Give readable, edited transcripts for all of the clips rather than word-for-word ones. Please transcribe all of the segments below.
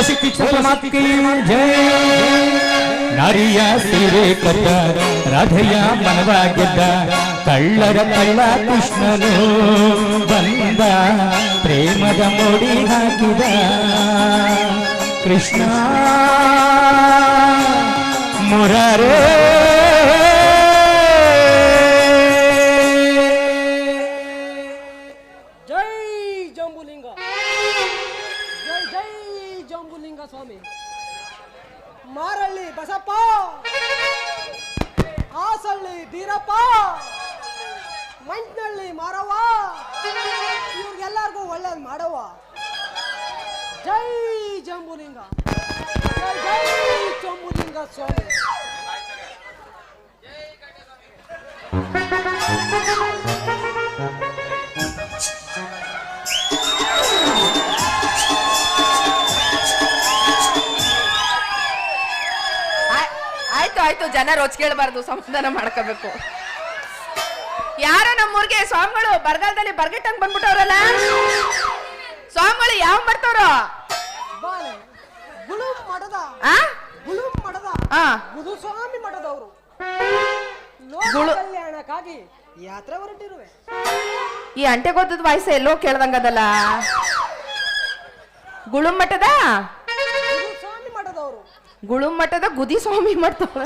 ಶಕ್ತಿ ಮಾತಿಗೆ ಜಯ. ನಾರಿಯ ಸೀರೆ ಕಟ್ಟ ರಾಧೆಯ ಮನವ ಗೆದ್ದ ಕಳ್ಳರ ಕಳ್ಳ ಕೃಷ್ಣನು ಬಂದ ಪ್ರೇಮದ ಮೋಡಿ ಹಾಕಿದ ಕೃಷ್ಣ ಮುರಾರೇ. ಜೈ ಜಂಬುಲಿಂಗ, ಜೈ ಜೈ ಜಂಬುಲಿಂಗ ಸ್ವಾಮಿ. ಮಾರಳ್ಳಿ ಬಸಪ್ಪ, ಹಾಸಳ್ಳಿ ಬೀರಪ್ಪ, ಮಂಚನಳ್ಳಿ ಮಾರವ್ವ, ಇವ್ರಿಗೆಲ್ಲರಿಗೂ ಒಳ್ಳೇದು ಮಾಡವ್ವ. ಜೈ ಜಂಬುಲಿಂಗ, ಜೈ ಜೈ ಜಂಬುಲಿಂಗ ಸ್ವಾಮಿ. ಆಯ್ತು, ಜನ ರೋಚ್ಕೇಳ್ಬಾರ್ದು, ಸಮಾಧಾನ ಮಾಡ್ಕೋಬೇಕು. ಯಾರೋ ನಮ್ಮೂರ್ಗೆ ಸ್ವಾಮಿಗಳು ಬರಗಾಲದಲ್ಲಿ ಬರ್ಗೆಟ್ಟಂಗ್ ಬಂದ್ಬಿಟ್ಟವ್ರಲ್ಲ. ಸ್ವಾಮಿಗಳು ಯಾವ ಮಾಡ್ತವ್ರು? ಗುರುಸ್ವಾಮಿ ಮಠದವರು ಕಲ್ಯಾಣಕ್ಕಾಗಿ ಯಾತ್ರೆ ಹೊರಟಿರುವೆ. ಈ ಅಂಟೆ ಗೊತ್ತದ ವಾಯ್ಸ ಎಲ್ಲೋ ಕೇಳ್ದಂಗದಲ್ಲ. ಗುಳುಮಠದ ಸ್ವಾಮಿ ಮಠದವರು, ಗುಳುಮಠದ ಗುದಿ ಸ್ವಾಮಿ ಮಾಡ್ತಾವ.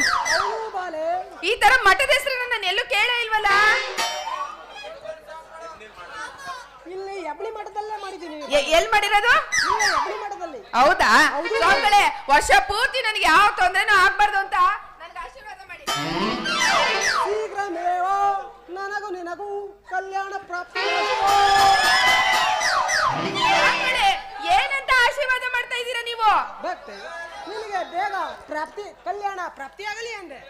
ಈ ತರ ಮಠದ ಹೆಸರನ್ನ ನಾನು ಎಲ್ಲೂ ಕೇಳೇ ಇಲ್ವಲ್ಲ. ಇಲ್ಲಿ ಹೆಬ್ಳಿ ಮಠದಲ್ಲೇ ಮಾಡಿದ್ದೀನಿ. ಎಲ್ಲಿ ಮಾಡಿರೋದು? ಹೆಬ್ಳಿ ಮಠದಲ್ಲಿ. ಹೌದಾ? ಸ್ವಾಮಿಗಳೇ, ವರ್ಷ ಪೂರ್ತಿ ನನಗೆ ಯಾವ ತೊಂದರೆನೂ ಆಗ್ಬಾರ್ದು ಅಂತ ನನಗೆ ಆಶೀರ್ವಾದ ಮಾಡಿ. ಶೀಘ್ರಮೇವ ನನಗೂ ನಿನಗೂ ಕಲ್ಯಾಣ ಪ್ರಾಪ್ತಿ. ಏನಂತ ಆಶೀರ್ವಾದ ಮಾಡ್ತಾ ಇದ್ದೀರಾ ನೀವು? ಭಕ್ತಿ, ನಿನಗೆ ಬೇಗ ಪ್ರಾಪ್ತಿ, ಕಲ್ಯಾಣ ಪ್ರಾಪ್ತಿಯಾಗಲಿ ಅಂದೆ.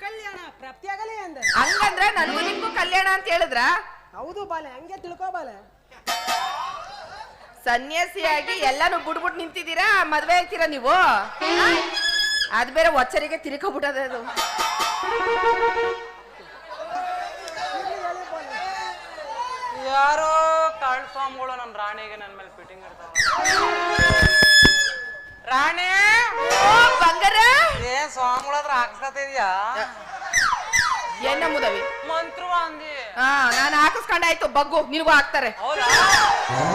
ಕಲ್ಯಾಣ ಪ್ರಾಪ್ತಿಯಾಗಲಿ ಅಂದೆ. ಹಂಗಂದ್ರ ನನಗೂ ನಿಮ್ಗೂ ಕಲ್ಯಾಣ ಅಂತ ಹೇಳಿದ್ರ? ಹೌದು ಬಾಲೆ, ಹಂಗೆ ತಿಳ್ಕೋ ಬಾಲೆ. ಸನ್ಯಾಸಿಯಾಗಿ ಎಲ್ಲಾನು ಬಿಡ್ಬಿಟ್ಟು ನಿಂತಿದ್ದೀರಾ, ಮದ್ವೆ ಆಗ್ತೀರಾ ನೀವು? ಅದ್ ಬೇರೆ ಒಚ್ಚರಿಗೆ ತಿರ್ಕೊಬಿಟ್ಟದ ಅದು. ಯಾರೋ ಕಳ್ಳ ಸ್ವಾಮಿಗಳು ನಮ್ಮ ರಾಣಿಗೆ ನನ್ನ ಮೇಲೆ ಫಿಟ್ಟಿಂಗ್ ಇರ್ತಾವ. ರಾಣಿ ಬಂಗಾರ, ಏನ್ ಸ್ವಾಮಿಗಳ ಹತ್ರ ಹಾಕ್ಸ್ಕೊತಿದ್ಯಾ? ಏನ ಮುದವಿ ಮಂತ್ರವ ಅಂದಿ. ನಾನು ಹಾಕಿಸ್ಕೊಂಡಾಯ್ತು, ಬಗ್ಗು, ನಿನಗೂ ಹಾಕ್ತಾರೆ. ಹೌದಾ?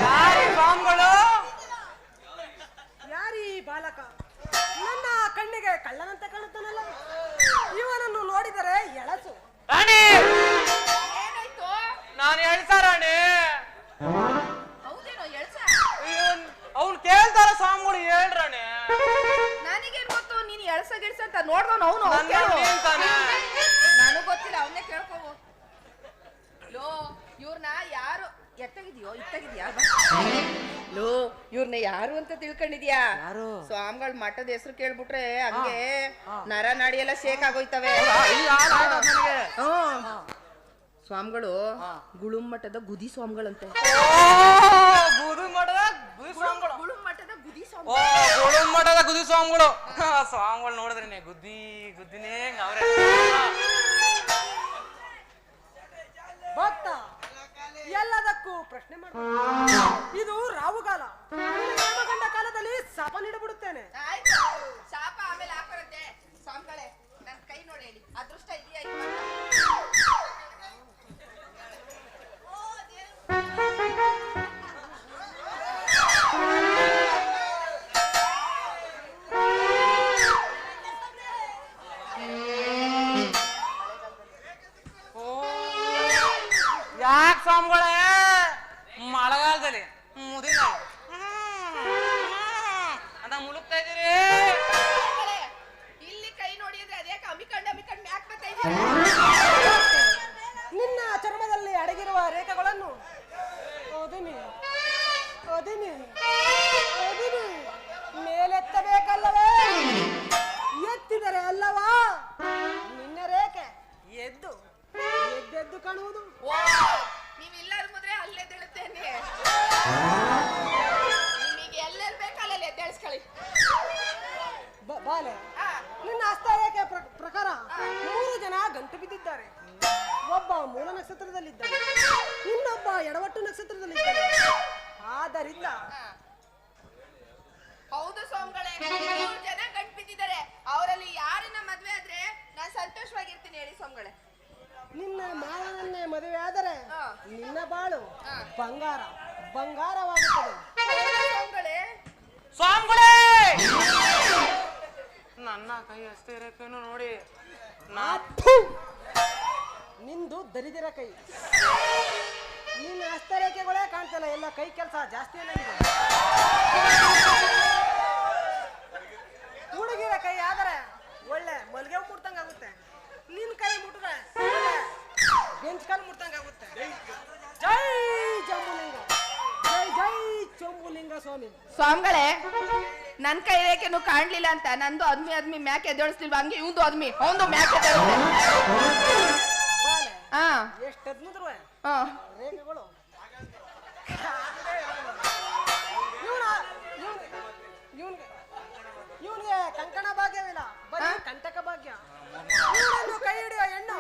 ಯಾರಿ ಸ್ವಾಮಿಗಳು? ಯಾರಿ ಬಾಲಕ ನನ್ನ ಕಣ್ಣಿಗೆ ಕಳ್ಳನಂತೆ ಕಾಣುತ್ತಾನಲ್ಲ, ಇವನನ್ನು ನೋಡಿದರೆ ಎಳಸು. ರಾಣಿ, ಏನಾಯ್ತು? ನಾನು ಎಳ್ಸ ರಾಣಿ. ಹೌದೇನೋ ಎಳ್ಸ? ಅವ್ನು ಕೇಳ್ತಾರ ಸ್ವಾಮಿಗಳು, ಹೇಳ್ರಾಣಿ. ನನಗೇನ್ ಗೊತ್ತು ನೀನ್ ಎಳ್ಸ ಗಿಳ್ಸ ಅಂತ ನೋಡ್ದವನು ಅವನು. ನನಗ್ ಗೊತ್ತಿಲ್ಲ, ಅವನ್ನೇ ಕೇಳ್ಕೋವು. ಲೋ, ಇವ್ರನ್ನ ಯಾರು ಎತ್ತಾಗಿದ್ಯೋ ಇತ್ತಾಗಿದ್ಯಾ? ಲೋ, ಇವ್ರನ್ನ ಯಾರು ಅಂತ ತಿಳ್ಕೊಂಡಿದ್ಯಾ? ಸ್ವಾಮಿಗಳ ಮಠದ ಹೆಸರು ಕೇಳ್ಬಿಟ್ರೆ ಹಂಗೆ ನರ ನಾಡಿ ಎಲ್ಲ ಶೇಕ್ ಆಗೋಯ್ತವೆ. ಸ್ವಾಮಿಗಳು ಗುಳುಂ ಮಠದ ಗುದಿ ಸ್ವಾಮಿಗಳಂತೆ. ಗುಳುಂ ಮಠದ ಗುದಿ ಸ್ವಾಮಿಗಳು. ಗುಳುಂ ಮಠದ ಗುದಿ ಸ್ವಾಮಿ. ಗುಳುಂ ಮಠದ ಗುದಿ ಸ್ವಾಮಿಗಳು. ಸ್ವಾಮಿಗಳು ನೋಡಿದ್ರಿ ಗುದ್ದಿ ಗುದ್ದಿನೇ ಅವ್ರೆ. ಭಕ್ತ, ಎಲ್ಲದಕ್ಕೂ ಪ್ರಶ್ನೆ ಮಾಡ. ಇದು ರಾಹುಗಾಲ. ಗಂಡ ಕಾಲದಲ್ಲಿ ಶಾಪ ನೀಡಬಿಡುತ್ತೇನೆ. ಶಾಪ ಆಮೇಲೆ ಹಾಕೋರಂತೆ. ಸ್ವಾಮಿಗಳೇ, ನನ್ನ ಕೈ ನೋಡಿ ಹೇಳಿ, ಅದೃಷ್ಟ ಇದೆಯಾ? ಯಾಕೆ ಸ್ವಾಮಿಗಳೇ ಮಳೆಗಾಲದಲ್ಲಿ ಮುದಿನ ಅಂತ ಮುಳುಗ್ತಾ ಇದೀರಿ? ಇಲ್ಲಿ ಕೈ ನೋಡಿದ್ರೆ ಅದೇ ಅಮಿಕಂಡ್ ಮ್ಯಾಕ್ ಬರ್ತಾ ಇದೆ. ನಿನ್ನ ಚರ್ಮದಲ್ಲಿ ಅಡಗಿರುವ ರೇಖೆಗಳನ್ನು ಓದಿನಿ ಓದಿನಿ ಓದಿನಿ ಮೇಲೆತ್ತಬೇಕಲ್ಲವೇ? ಎತ್ತಿದರೆ ಅಲ್ಲವಾ ನಿನ್ನ ರೇಖೆ ಎದ್ದು ಎದ್ದೆದ್ದು ಕಾಣುವುದು. ನೀವ್ ಇಲ್ಲಾದ ಮುದ್ರೆ ಅಲ್ಲೇ ತಿಳುತ್ತೇನೆ. ನಿಮಗೆ ಎಲ್ಲೆಲ್ಲಿ ಬೇಕಲ್ಲ ಎದ್ದೇಳಿಸ್ಕೊಳ್ಳಿ. ಬಾಲೆ, ನಿನ್ನ ಹಸ್ತರೇಖೆ ಪ್ರಕಾರ 3 ಜನ ಗಂಟು ಬಿದ್ದಿದ್ದಾರೆ. ಒಬ್ಬ ಮೂಲ ನಕ್ಷತ್ರದಲ್ಲಿದ್ದಾನೆ, ಇನ್ನೊಬ್ಬ ಎಡವಟ್ಟು ನಕ್ಷತ್ರದಲ್ಲಿದ್ದಾನೆ. ಆದ್ದರಿಂದ ಹೌದು ಸ್ವಾಮಿಗಳೇ, 3 ಜನ ಗಂಟು ಬಿದ್ದಿದ್ದಾರೆ. ಅವರಲ್ಲಿ ಯಾರನ್ನ ಮದ್ವೆ ಆದ್ರೆ ನಾನ್ ಸಂತೋಷವಾಗಿರ್ತೀನಿ ಹೇಳಿ ಸ್ವಾಮಿಗಳೇ. ನಿನ್ನ ಮಾವನನ್ನೇ ಮದುವೆ ಆದರೆ ಹಾ. ನಿನ್ನ ಬಾಳು ಹಾ. ಬಂಗಾರವಾಗುತ್ತದೆ. ಸ್ವಾಮಿಗಳೇ, ಸ್ವಾಮಿಗಳೇ ನನ್ನ ಕೈ ಅಷ್ಟೇ ಇರಕ್ಕೇನು ನೋಡಿ ಥು! ನಿಂದು ದರಿದಿರ ಕೈ. ನಿನ್ನ ಹಸ್ತರೇಖೆಗಳೇ ಕಾಣ್ತಿಲ್ಲ, ಎಲ್ಲ ಕೈ ಕೆಲಸ ಜಾಸ್ತಿ ಏನಾಗಿದೆ. ಹುಡುಗಿರ ಕೈ ಆದರೆ ಒಳ್ಳೆ ಮಲ್ಗೆ ಮುಟ್ತಂಗಾಗುತ್ತೆ. ನಿನ್ ಕೈ ಮುಟ್ಟಿದ್ರೆ ಒಳ್ಳೆ ಬೆಂಚ್ ಕಾಲು ಮುಟ್ತಂಗಾಗುತ್ತೆ. ಜೈ ಜಂಬುಲಿಂಗ, ಜೈ ಜೈ ಚಂಬುಲಿಂಗ ಸ್ವಾಮಿ. ಸ್ವಾಮಿಗಳೇ, ನನ್ ಕೈ ರೇಖೆನು ಕಾಣ್ಲಿಲ್ಲ ಅಂತ ನಂದು ಅದ್ಮಿ ಮ್ಯಾಕೆ ಎದ್ದೇಳಿಸ್ಲಿಲ್ವಾ? ಹಂಗೆ ಇವಂದು ಅವಂದು ಮ್ಯಾಕೆ ಬಾಲೆ ಹಾ ಎಷ್ಟು ಅದ್ಮುದ್ರು ಹಾ ರೇಖೆಗಳು. ಇವನಿಗೆ ಕಂಕಣ ಭಾಗ್ಯವಿಲ್ಲ, ಬರೀ ಕಂಟಕ ಭಾಗ್ಯ. ಇವನನ್ನು ಕೈ ಹಿಡಿಯೋ ಹೆಣ್ಣು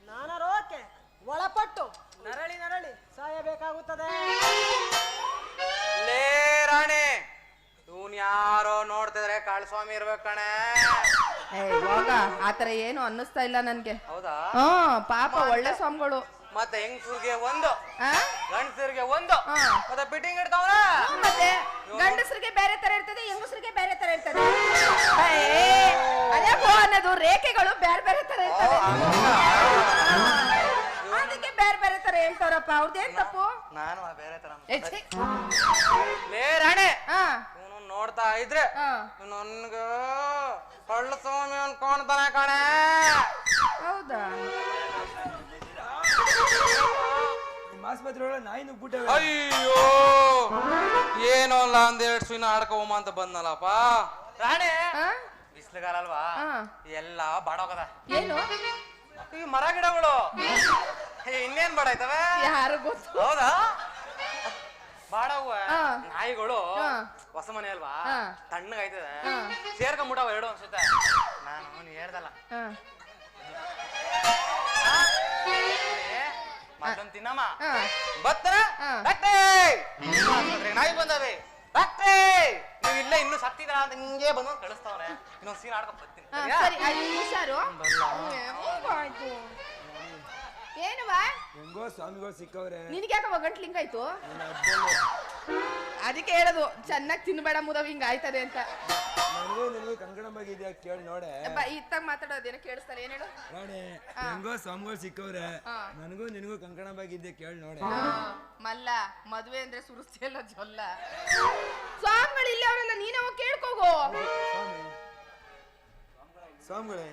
ನಾನರೋಕೆ ಒಳಪಟ್ಟು ನರಳಿ ನರಳಿ ಸಾಯಬೇಕಾಗುತ್ತದೆ. ಲೇ ರಾಣಿ, ಇವನ್ ಯಾರೋ ನೋಡ್ತಿದ್ರೆ ಕಾಳಸ್ವಾಮಿ ಇರ್ಬೇಕು ಕಣೆ. ಇವಾಗ ಆತರ ಏನು ಅನ್ನಿಸ್ತಾ ಇಲ್ಲ ನನ್ಗೆ. ಹೌದಾ? ಪಾಪ ಒಳ್ಳೆ ಸ್ವಾಮಿಗಳು. ಮತ್ತೆ ಹೆಂಗಸರಿಗೆ ಒಂದು, ಆ? ಗಂಡಸರಿಗೆ ಒಂದು, ಹಾ. ಮತ್ತೆ ಫಿಟ್ಟಿಂಗ್ ಇಡ್ತಾವನ. ಮತ್ತೆ ಗಂಡಸರಿಗೆ ಬೇರೆ ತರ ಇರ್ತದೆ, ಹೆಂಗಸರಿಗೆ ಬೇರೆ ತರ ಇರ್ತದೆ. ಅದೇ ಅನ್ನೋದು ರೇಖೆಗಳು ಬೇರೆ ಬೇರೆ ತರ ಇರ್ತದೆ. ಅದಕ್ಕೆ ಬೇರೆ ಬೇರೆ ತರ ಹೇಳ್ತಾರಪ್ಪ. ಅವ್ರದ್ದೇನ್ ತಪ್ಪು? ನಾನು ಬೇರೆ ತರ. ಏ, ಛೀ. ಲೇ ರಾಣಿ, ಆ, ಇವನು ನೋಡ್ತಾ ಇದ್ರೆ ಆ. ನನ್ಗ ಕಳ್ಳಸ್ವಾಮಿ ಅನ್ಕೊಂತಾನೆ ಕಣೆ. ಹೌದಾ? ಆಸ್ಪತ್ರೆ ಒಳಗೆ ನಾಯಿ ನುಗ್ಬಿಟ್ಟೆ. ಅಯ್ಯೋ, ಏನೋ ಅಲ್ಲ ಒಂದೆರಡು ಸುಯ್ನ ಆಡ್ಕೊ ಹೋಮ ಅಂತ ಬಂದ್ನಲ್ಲಪ್ಪ. ರಾಣಿ, ಆ? ಬಿಸ್ಲುಗಾಲ ಅಲ್ವಾ, ಆ. ಎಲ್ಲ ಬಾಡೋಗದ. ಏನು? ಈ ಮರ ಗಿಡಗಳು ಇನ್ನೇನ್ ಬಾಡಾಯ್ತವೆ? ಯಾರು ಗೊತ್ತು? ಹೌದಾ? ಬಾಡವ ಆ. ನಾಯಿಗಳು ಆ. ಹೊಸ ಮನೆ ಅಲ್ವಾ, ಆ. ತಣ್ಣಗಾಯ್ತದೆ, ಆ. ಸೇರ್ಕೊಂಡ್ಬಿಟ್ಟವ ಎರಡು ಅನ್ಸುತ್ತೆ. ನಾನು ಹೇಳ್ದಲ್ಲ ಆ. ಮತ್ತೊಂದ್ ತಿನ್ನಮ್ಮ ಆ. ಬತ್ತನ ಆ. ನಾಯಿ ಬಂದವೆ. ಡಾಕ್ಟ್ರೇ, ನೀವು ಇಲ್ಲ ಇನ್ನು ಸತ್ತಿದ್ರ ಅಂತ ಹಿಂಗೆ ಬಂದು ಕಳಿಸ್ತಾವ್ರೆ. ಇನ್ನೊಂದ್ ಸೀನ್ ಆಡ್ಕೊಂಡ್ ಬರ್ತೀನಿ. ಆ, ಸರಿಯಾ? ಸರಿ, ಆಯ್ತು, ಹುಷಾರು. ಆಯ್ತು. ಏನುವಾ? ಹೆಂಗೋ ಸ್ವಾಮಿಗಳು ಸಿಕ್ಕವ್ರೆ. ನಿನಗೆ ಯಾಕವ ಗಂಟ್ಲಿಂಗಾಯ್ತು? ಅದಕ್ಕೆ ಹೇಳೋದು ಚೆನ್ನಾಗಿ ತಿನ್ಬೇಡ ಮುದವ್ ಹಿಂಗ ಆಯ್ತದೆ ಅಂತ. ನನಗೂ ನಿನಗೂ ಕಂಕಣ ಬಗ್ಗೆ ಕೇಳಿ ನೋಡೆ. ಇತ್ತಾಗ ಮಾತಾಡೋದೇನೋ ಕೇಳಿಸ್ತಾರೆ. ಏನ್ ಹೇಳು? ರಾಣಿ, ಹೆಂಗೋ ಸ್ವಾಮಿಗಳು ಸಿಕ್ಕವ್ರೆ, ಆ. ನನಗೂ ನಿನಗೂ ಕಂಕಣ ಬಗ್ಗೆ ಕೇಳಿ ನೋಡೆ. ಮಲ್ಲ, ಮದ್ವೆ ಅಂದ್ರೆ ಸುರಿಸ್ತಿಯಲ್ಲ ಜೊಲ್ಲ. ಸ್ವಾಮಿಗಳು ಇಲ್ಲಿ ಅವರೆಲ್ಲ ನೀನವ ಕೇಳ್ಕೋಗೋ. ಸ್ವಾಮಿಗಳೇ,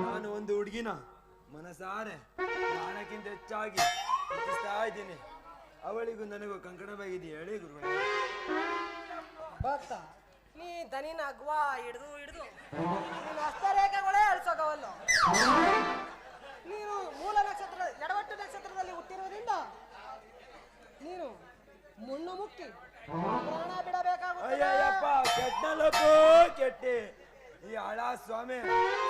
ನಾನು ಒಂದು ಹುಡುಗಿನ ಮನಸಾರೆ ಪ್ರಾಣಕ್ಕಿಂತ ಹೆಚ್ಚಾಗಿ ಪ್ರೀತಿಸ್ತಾ ಇದ್ದೀನಿ. ಅವಳಿಗೂ ನನಗೂ ಕಂಕಣ ಬಗ್ಗೆ ಹೇಳಿ ಗುರುಗಳೇ. ಭಕ್ತ, ನೀ ದನಿನ ಅಗ್ವ ಹಿಡ್ದು ನಿನ್ನ ಹಸ್ತರೇಖೆಗಳೇ ಅಳಿಸೋಗವಲ್ಲ. ನೀನು ಮೂಲ ನಕ್ಷತ್ರ ಎಡವಟ್ಟು ನಕ್ಷತ್ರದಲ್ಲಿ ಹುಟ್ಟಿರುವುದರಿಂದ ನೀನು ಮುಣ್ಣು ಮುಕ್ಕಿ ಪ್ರಾಣ ಬಿಡಬೇಕಾಗುತ್ತದೆ. ಅಯ್ಯಪ್ಪ, ಕೆಟ್ಟನಲ್ಲಪ್ಪ, ಕೆಟ್ಟಿ. ಈ ಹಳ ಸ್ವಾಮಿ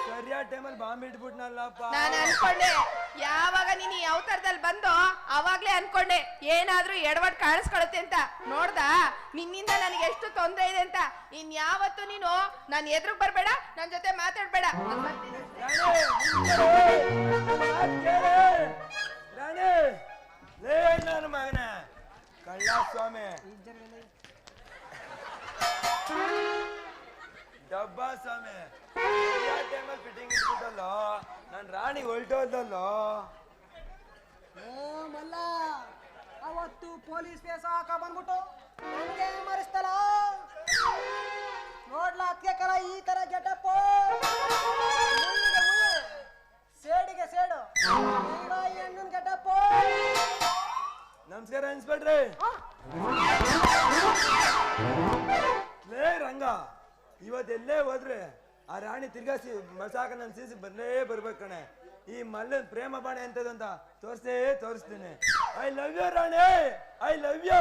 ಸರಿಯಾದ ಟೈಮಲ್ಲಿ ಬಾಂಬ್ ಇಟ್ಬಿಟ್ನಲ್ಲಪ್ಪ. ನಾನು ಅನ್ಕೊಂಡೆ, ಯಾವಾಗ ನೀನು ಯಾವ ತರದಲ್ಲಿ ಬಂದೋ ಅವಾಗ್ಲೇ ಅನ್ಕೊಂಡೆ ಏನಾದ್ರೂ ಎಡವಟ್ ಕಾಣಿಸ್ಕೊಳತ್ತೆ ಅಂತ. ನೋಡ್ದ, ನಿನ್ನಿಂದ ನನಗೆ ಎಷ್ಟು ತೊಂದರೆ ಇದೆ ಅಂತ. ಇನ್ಯಾವತ್ತು ನೀನು ನಾನು ಎದುರು ಬರ್ಬೇಡ, ನನ್ನ ಜೊತೆ ಮಾತಾಡ್ಬೇಡ. ರಾಣಿ, ಲೇ ನನ್ನ ಮಗನ ಕಳ್ಳ ಸ್ವಾಮಿ, ಡಬ್ಬ ಸ್ವಾಮಿ, ಟೈಮಲ್ಲಿ ಫಿಟ್ಟಿಂಗ್ ಇಟ್ಬಿಟ್ಟಲ್ಲೋ, ನನ್ನ ರಾಣಿ ಹೊಲ್ಟೋದಲ್ಲೋ. ಮಲ್ಲ, ಅವತ್ತು ಪೊಲೀಸ್ ಕೇಸ್ ಹಾಕ ಬಂದ್ಬಿಟ್ಟು ನನಗೆ ಮರಿಸ್ತಲ್ಲ. ನೋಡ್ಲಾ ಅದಕ್ಕೆ ಕರ ಈ ತರ ಗೆಟಪ್, ಸೇಡಿಗೆ ಸೇಡು ಈಗ ಈ ಹೆಣ್ಣನ್ ಗೆಟಪ್. ನಮಸ್ಕಾರ ಇನ್ಸ್ಪೆಕ್ಟ್ರೆ. ಲೇ ರಂಗ, ಇವತ್ತೆಲ್ಲೇ ಹೋದ್ರೆ ಆ ರಾಣಿ ತಿರ್ಗಾಸಿ ಮಸಾಕ ನನ್ನ ಸೀಸಿ ಬಂದೇ ಬರ್ಬೇಕು ಕಣೆ. ಈ ಮಲ್ಲನ್ ಪ್ರೇಮ ಬಾಣೆ ಅಂತದಂತ ತೋರಿಸ್ತೀನಿ. ಐ ಲವ್ ಯು ರಾಣಿ, ಐ ಲವ್ ಯು.